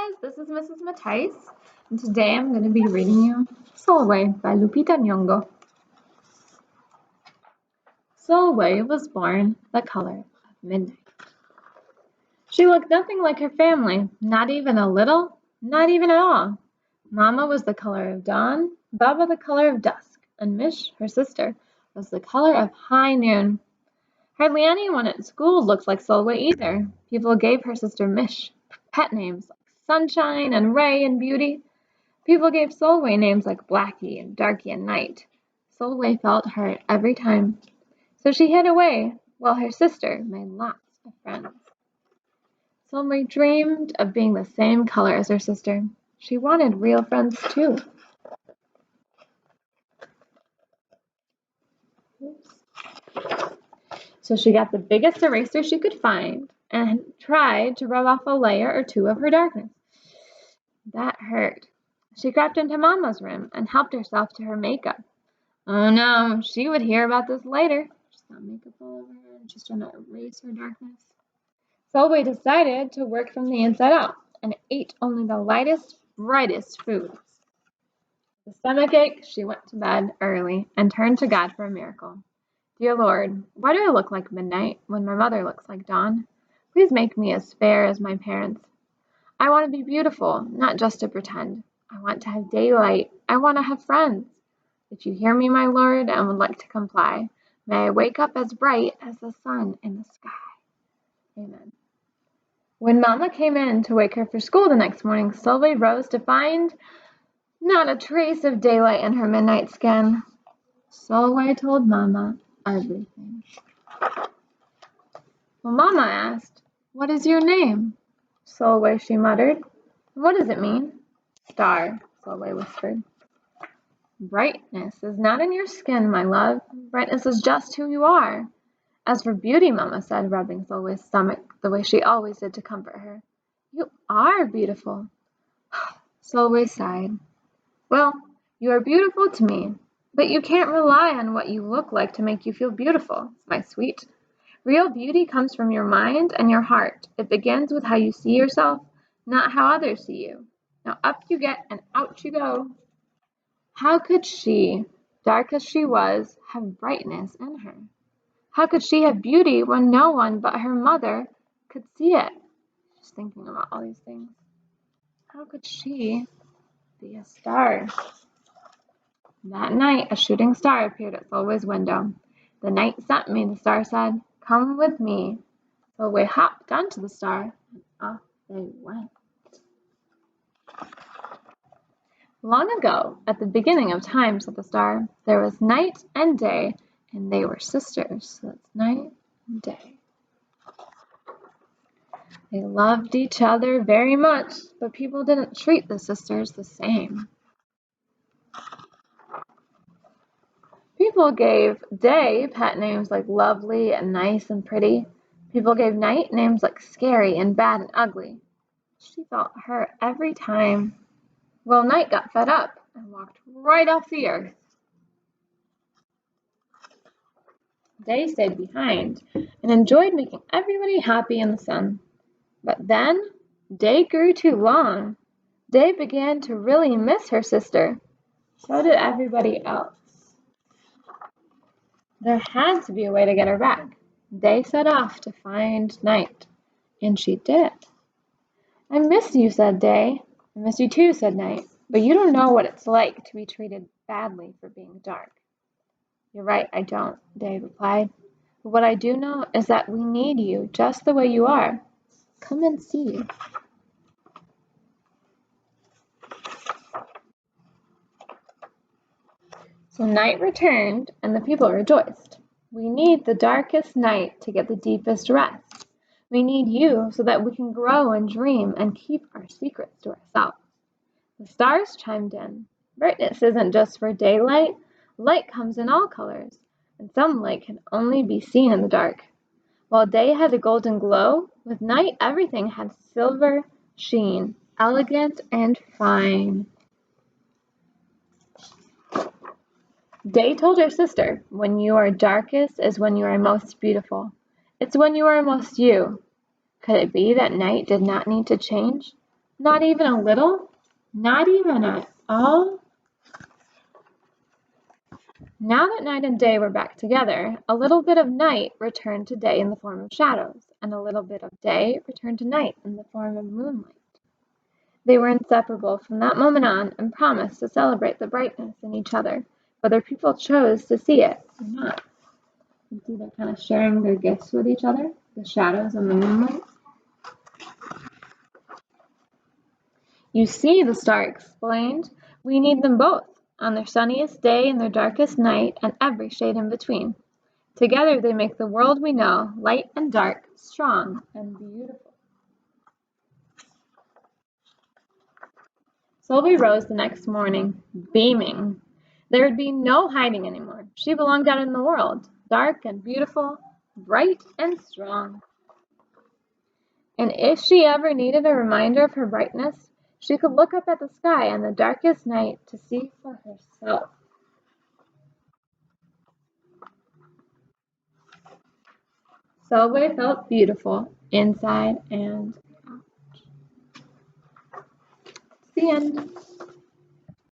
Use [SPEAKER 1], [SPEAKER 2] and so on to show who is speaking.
[SPEAKER 1] guys, this is Mrs. Matthysse, and today I'm going to be reading you Solway by Lupita Nyong'o. Solway was born the color of midnight. She looked nothing like her family, not even a little, not even at all. Mama was the color of dawn, Baba the color of dusk, and Mish, her sister, was the color of high noon. Hardly anyone at school looked like Solway either. People gave her sister Mish pet names like Sunshine and Ray and Beauty. People gave Solway names like Blackie and Darky and Night. Solway felt hurt every time, so she hid away while her sister made lots of friends. Solway dreamed of being the same color as her sister. She wanted real friends too. So she got the biggest eraser she could find and tried to rub off a layer or two of her darkness. That hurt. She crept into Mama's room and helped herself to her makeup. Oh no, she would hear about this later. She's got makeup all over her and she's trying to erase her darkness. Solway decided to work from the inside out and ate only the lightest, brightest foods. With a stomachache, she went to bed early and turned to God for a miracle. Dear Lord, why do I look like midnight when my mother looks like dawn? Please make me as fair as my parents. I want to be beautiful, not just to pretend. I want to have daylight. I want to have friends. If you hear me, my Lord, and would like to comply, may I wake up as bright as the sun in the sky. Amen. When Mama came in to wake her for school the next morning, Solway rose to find not a trace of daylight in her midnight skin. Solway told Mama everything. Well, Mama asked, "What is your name?" "Solway," she muttered. "What does it mean?" "Star," Solway whispered. "Brightness is not in your skin, my love. Brightness is just who you are. As for beauty," Mama said, rubbing Solway's stomach the way she always did to comfort her, "you are beautiful." Solway sighed. "Well, you are beautiful to me, but you can't rely on what you look like to make you feel beautiful, my sweet. Real beauty comes from your mind and your heart. It begins with how you see yourself, not how others see you. Now up you get and out you go." How could she, dark as she was, have brightness in her? How could she have beauty when no one but her mother could see it? She's thinking about all these things. How could she be a star? That night, a shooting star appeared at Solway's window. "The night sent me," the star said. "Come with me." Solway hopped onto the star, and off they went. Long ago, at the beginning of time, said the star, there was night and day, and they were sisters. So that's night and day. They loved each other very much, but people didn't treat the sisters the same. People gave day pet names like lovely and nice and pretty. People gave night names like scary and bad and ugly. She felt hurt every time. Well, night got fed up and walked right off the earth. Day stayed behind and enjoyed making everybody happy in the sun. But then, day grew too long. Day began to really miss her sister. So did everybody else. There had to be a way to get her back. Day set off to find Night, and she did. "I miss you," said Day. "I miss you too," said Night. "But you don't know what it's like to be treated badly for being dark." "You're right, I don't," Day replied. "But what I do know is that we need you just the way you are. Come and see." So night returned, and the people rejoiced. "We need the darkest night to get the deepest rest. We need you so that we can grow and dream and keep our secrets to ourselves." The stars chimed in. Brightness isn't just for daylight. Light comes in all colors, and some light can only be seen in the dark. While day had a golden glow, with night everything had silver sheen, elegant and fine. Day told her sister, "When you are darkest is when you are most beautiful. It's when you are most you." Could it be that night did not need to change? Not even a little? Not even at all? Now that night and day were back together, a little bit of night returned to day in the form of shadows, and a little bit of day returned to night in the form of moonlight. They were inseparable from that moment on and promised to celebrate the brightness in each other, whether people chose to see it or not. You see they're kind of sharing their gifts with each other, the shadows and the moonlight. You see, the star explained, we need them both, on their sunniest day and their darkest night, and every shade in between. Together they make the world we know, light and dark, strong and beautiful. Solveig rose the next morning, beaming. There would be no hiding anymore. She belonged out in the world, dark and beautiful, bright and strong. And if she ever needed a reminder of her brightness, she could look up at the sky on the darkest night to see for herself. Solveig felt beautiful inside and out. The end.